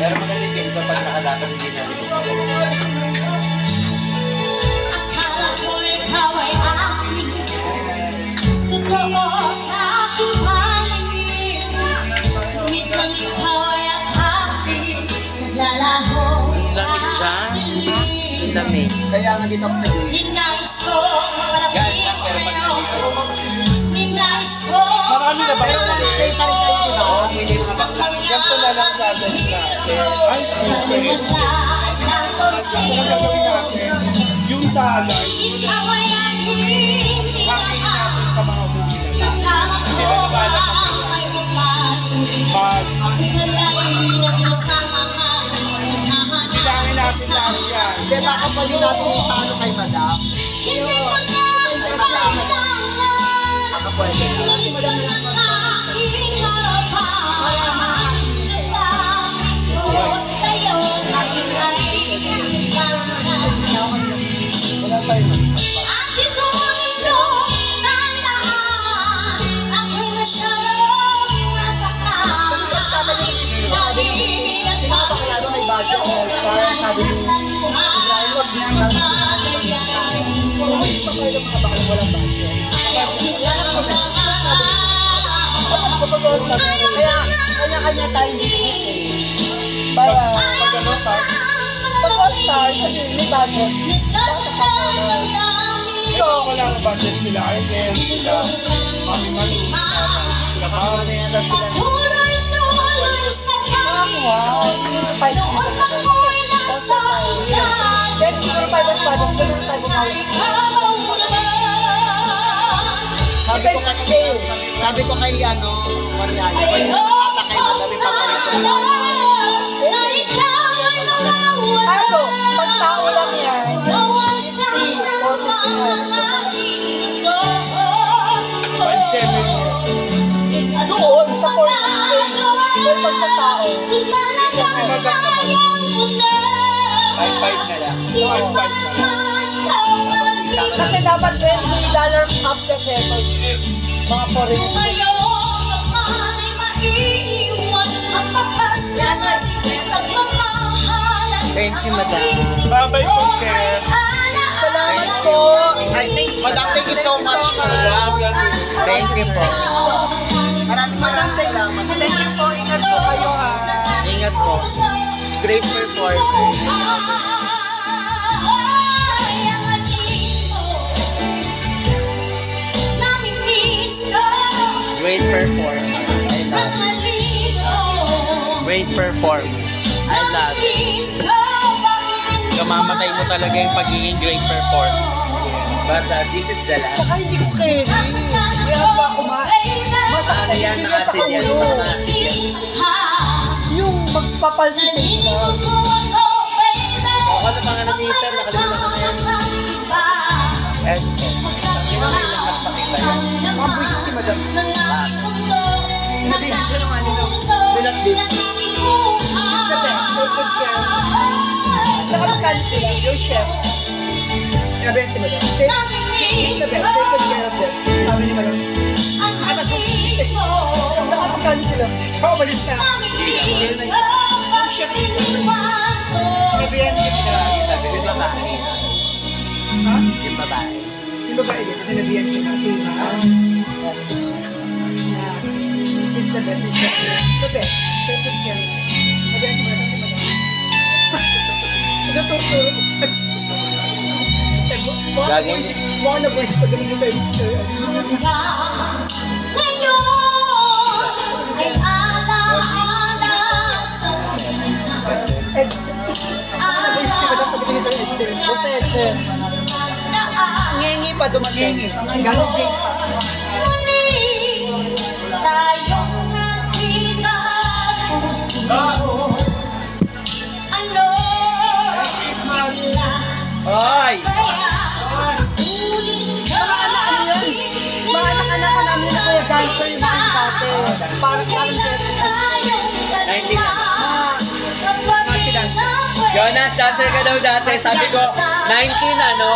Pero magalipin kapag nakalaban hindi natin. Akala ko ikaw ay akin, totoo sa aking paningin. Ngunit nang ikaw ay akin, naglalaho sa dilim. Kaya nga dito ako sa dulo. Ninais ko mapalapit sa'yo, ninais ko Marami na ba yung stay pa rin kayo dito? Hindi mga bakit. Ganito na lang gagawin natin. Ay, sige. Yung talay, ikaw ay aking natin sa mga movie na kasama ko ay pag pagdalay na kinasama ka. bilangin natin lang yan. Hindi, baka pa rin natin yung paano kay madam. Hindi ko na kailangan, lumis ka na sa aking harapan. Nagdamit ko sa'yo, ingay lang na. Wala tayo. At ito ang inyong tandaan, ako'y masyadong nasaktan. Nabibig at pagsuyo, nasa luha, magkagayan ko. Ayaw ko lang Kanya-kanya tayo para pag ano ka, pag-all-star, sabi may budget. nasasaktan ang dami. So, ako lang ang budget sila kasi sila mami-mami sila Patuloy-tuloy sa pag-ibig, noon ako'y nasa ulan, nasasay ka ba naman? Sabi ko kay ano, Mariana, Ayoko sana na ikaw ay mawawala. pagtao lang yan. Mawasak ng mga aking mundo. Doon, sa doon pag sa tao. Kung talagang ayaw mo na, sino ba naman ang Kasi dapat $20 up kasi mga foreign. kung ngayon naman ay maiiwan ang pagkasal at pagmamahalan. Thank you, madam. Bye-bye po, Chef. Salamat po. Madam, thank you so much, madam. Thank you po. Maraming salamat. Thank you po. Ingat po kayo, ha. Ingat po. Great performance. Great performance. I love it. Great performance. I love it. Kamamatay mo talaga yung pagiging great performance. But this is the last. Saka hindi ko kayo. Kaya ba kumain? Ano yan? Nakasid yan. Yung magpapalpitin ka. Ako na mga nag-iitan. Nakalimutan ko na yan. Exo. Yun ang ilang magpakita yan. Mabuhay si madam. Nabihin siya ng ano ng bilat din. Is the best. Take good care. Saka magkano sila. Your chef. Nabihin si madam. Is the best. Take good care of them. Sabi ni madam. Saka magkano sila. Oo, malis na. Nabihin si madam. Sabi yung babae. Ha? Yung babae. Yung babae din. Kasi nabihin siya. Kasi is the best. It's the best. Take good care. Nabihin si madam. Nagtuturo ko siya. Mga na-voice pa ganun mo tayo. Ngayon ay ala-ala sa Ngengi pa dumating. Galing James pa. Muling tayong nakita puso ko. Ano sila Ay! saya? Ulit Mga anak-anak ko namin na kuya dancer yung mga dati. Parang kailan tayong dalawa? Kapatid na Jonas, dancer ka daw dati. Sabi ko, 19 ano.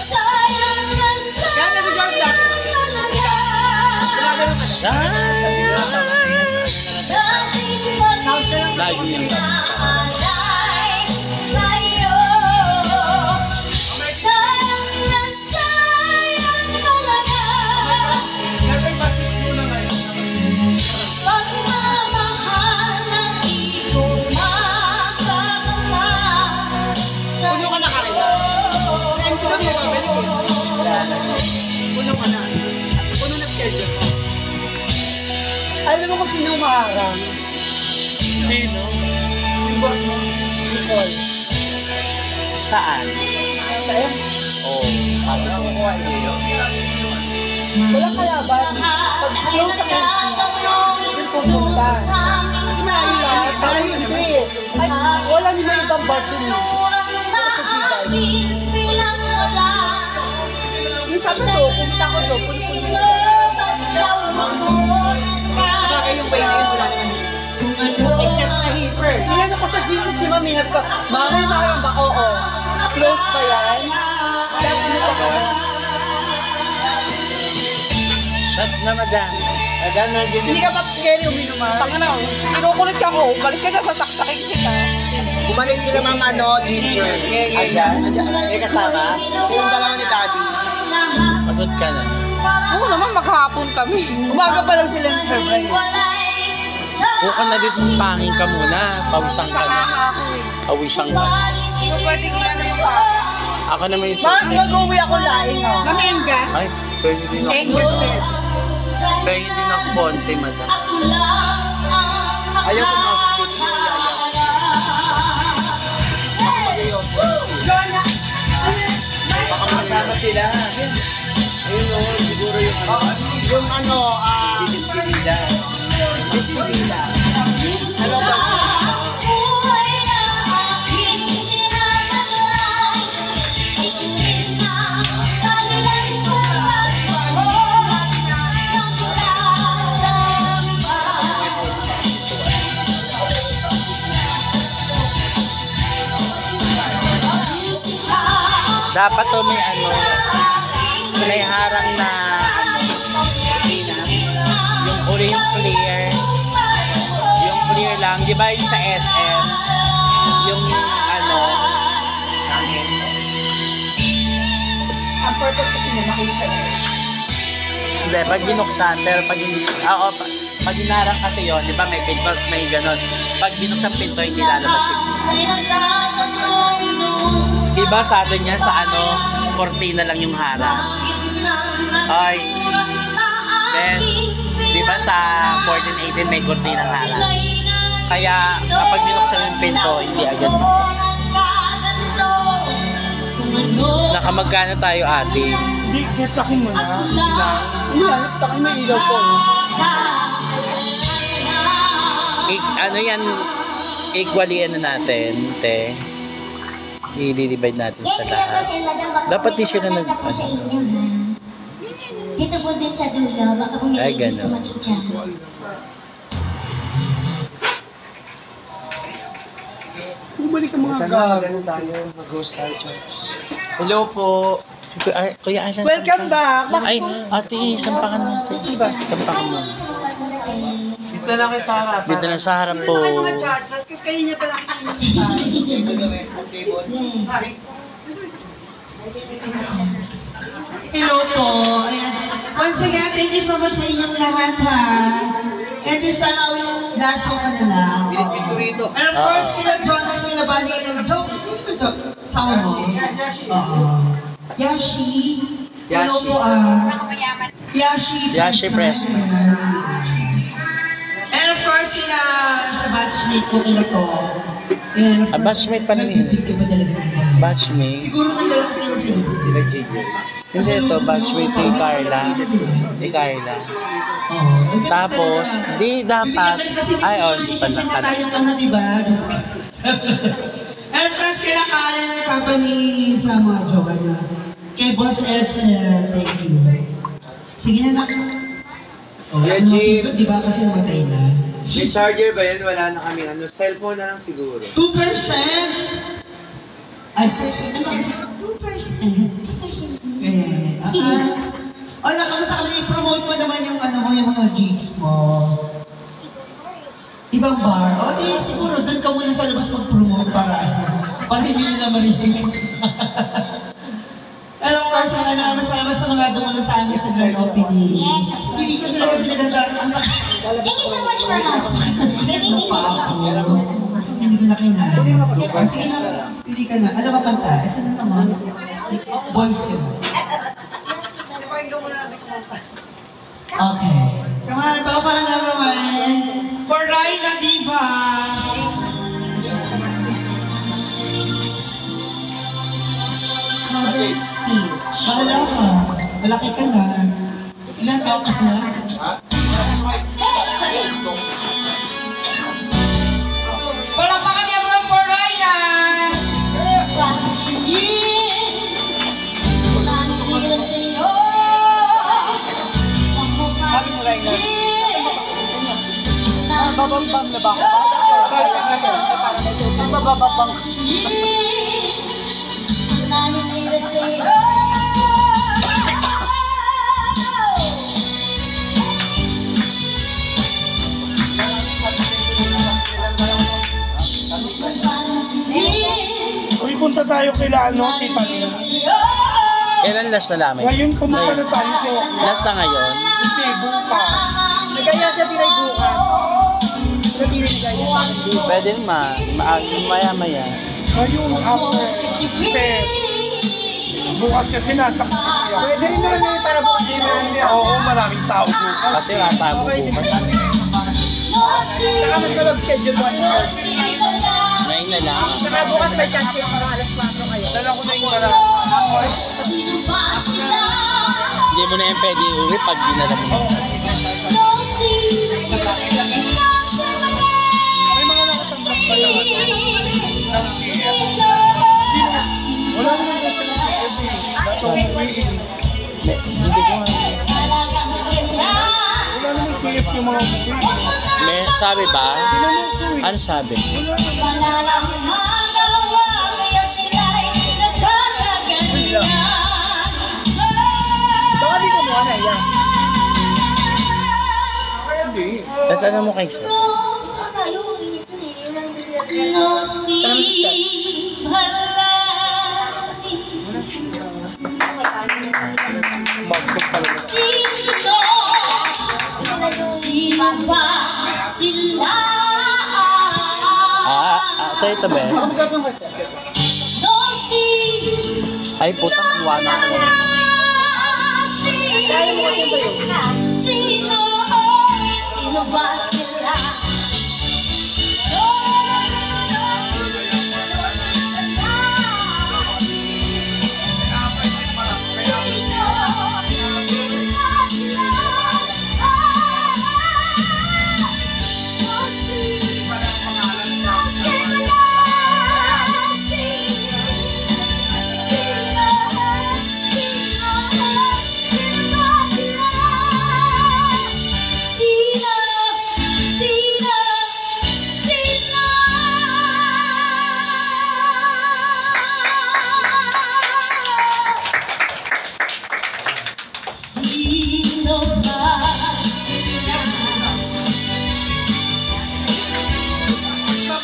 Sayang na sayang talaga. Dating Lagi pag-ibig yan. naalay sa'yo. Sayang na sayang talaga. Pagmamahal na di ko makakamtan sa'yo. Puno ka na. Puno na schedule ko. Alam mo kung sino umaharang? Sino? Yung boss mo. Nicole. Saan? Sa'yo? Oo. Sabi ko kuha niyo. Walang kalaban. Pag close sa Nagtatanong yung pupunta. sa aming Kasi malayo tayo hindi. Ay, wala nila ibang barton. Nurang na aming pinagmulan. Yung sabi ko, punta ko doon, punta ko yung way na yun wala ka. Except sa Hipper. Ilan ako sa GC si Mami, sabi ko, Mami, mayroon ba? Oo. Close pa yan. Tapos nito ko. Ba't na madam? Madam na din. Hindi ka pa scary uminom ha? Tangina, kinukulit ka ko. Balik ka dyan, sasaksakin kita. Bumalik sila mama, Ginger. Ayan? May kasama? Silang dalawa ni Daddy. Pagod ka na. Oo naman, maghapon kami. Umaga pa lang sila surprise. Buka na dito, pangin ka muna. Pawisan ka na. Pawisan ka. Hindi ko pwedeng ano yung pa. Ako naman yung Mas susi. mag-uwi ako laing ha. Mamenga? Ay, pwede din ako. Enga. Pwede din ako konti, madam. Ayaw ko ma-speak mo, Jonah! Baka masama sila. Ayun o, siguro yung ano. Yung ano, Didipidida. Despedida. Ano ba? Dapat to may ano, may harang na yung uli yung clear. Yung clear lang. Di ba yung sa SM? Yung ano, hangin. Ang purpose kasi niya makita. Hindi, pag binuksan, pero pag inarang kasi yun, di ba may pinballs, may ganun. Pag binuksan pinto, hindi lalabas yung di ba sa atin niya sa ano, kortina lang yung harang. Ay, then, di ba sa 14-18 may kortina ng harang. Kaya kapag binuksan yung pinto, hindi agad. Nakamagkano tayo ate? Hindi, netakin mo na. Hindi yan, netakin mo ilaw ko. Ano yan, equally ano natin, te? I-divide natin sa lahat. Dapat di sila nag... sa inyo, ha? Dito po din sa dulo, baka po Ay, may gusto ganun. mag-itcha. Bumalik ang mga gago. tayo, mag-ghost tayo, Chops. Hello po. Si Kuya Alan. Welcome back. Ay, ate, sampakan natin. Diba? Sampakan mo. Dito lang kayo sa harap. Dito lang sa harap po. Ito kayo mga chachas, kasi kanina pa nakikita. Hello po. Ayan. Once again, thank you so much sa inyong lahat ha. And this time, last one na lang. Dito rito. And of course, kila Jonas, kila Bunny, Joke, hindi ba Joke? Sama mo? Oo. Yashi. Hello Yashi. po Yashi. Yashi Preston. And of course, kila sa batchmate ko, kila to. And of course, batchmate pa rin yun. nag-repeat ka ba talaga nila? Batchmate. Siguro naglalaki na sila. Sila Gigi. Hindi ito, batchmate ni Carla. Ni Carla. Oo. Tapos, di dapat. Ay, oh, Kasi pala na ka na. tayong ano, diba? And first, kaya Karen ng company sa mga joke niya. Kay Boss Edsel, thank you. Sige na, nak. Oh, Yeah, ano, Jim. dito, diba? Kasi namatay na. May charger ba yan? Wala na kami. Ano, cellphone na lang siguro. 2%? Ay, 2%. 2%. eh, O, nakamusta kami, i-promote mo naman yung ano mo, yung mga gigs mo. Ibang bar. O, di siguro doon ka muna sa labas mag-promote para hindi nila marinig. Pero of course, maraming salamat sa mga dumalo sa amin sa grand opening. Yes, of course. Hindi ko talaga pinagdadaan. Ang sakit. Thank you so much for asking. Hindi pa ako. Hindi ko na kinaya. Sige na, pili ka na. Ano ka kanta? Ito na naman. Boys ka na. Okay. Come on, baka pa na naman. For Raina Diva. Cover speech. Wala ka. Malaki ka na. Ilan taon ka na? Palakpakan niya mo for Raina! Bababang na ba ako? Bababang. Uy, punta tayo kila Tiffany. Kailan last na namin? Ngayon, pumunta na tayo ko. Last na ngayon? Hindi, bukas. Kaya siya pinay bukas. Pinay kaya. Pwede maya-maya. Ngayon, after. Kasi, bukas kasi nasa kasi ako. Pwede rin naman yun para bukas din. Oo, maraming tao bukas. Kasi natago bukas. Saka mas mag-schedule 1 hour. Ngayon na lang. Saka bukas may chance yung parang alas 4 kayo. Dala ko na yung dala. Hindi mo na yung pwede uwi pag dinala mo. May mga nakatanggap pa naman. Wala naman na sila sa every. Dato uwi. Hindi ko nga. Wala naman kiyip yung mga uwi. May sabi ba? Ano sabi? Wala lang magawa, kaya sila'y nagkakaganyan. Baka di ko muna yan. Hindi. At ano mo kay sir? No si Barasi. Babsok pala. Sino ba sila? Sa ito ba? No si Ay, putang iwanan ko. Sino ba sila? Sino ba sila?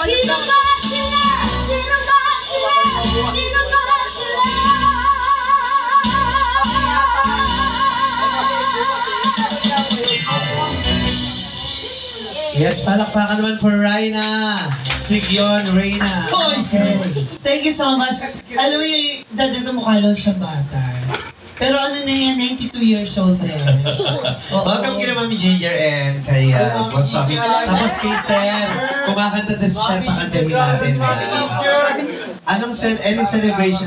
Sino ba sila? Sino ba sila? Sino ba sila? Yes, palakpakan naman for Raina. Sigyon, Reina. Okay. Thank you so much. Alam mo yung dada na mukha lang siyang bata. Pero ano na yan, 92 years old na yan. Welcome kina Mami Ginger and kay Boss Tommy. Tapos kay Sir, kumakanta na si Sir, pakantahin natin. Anong any celebration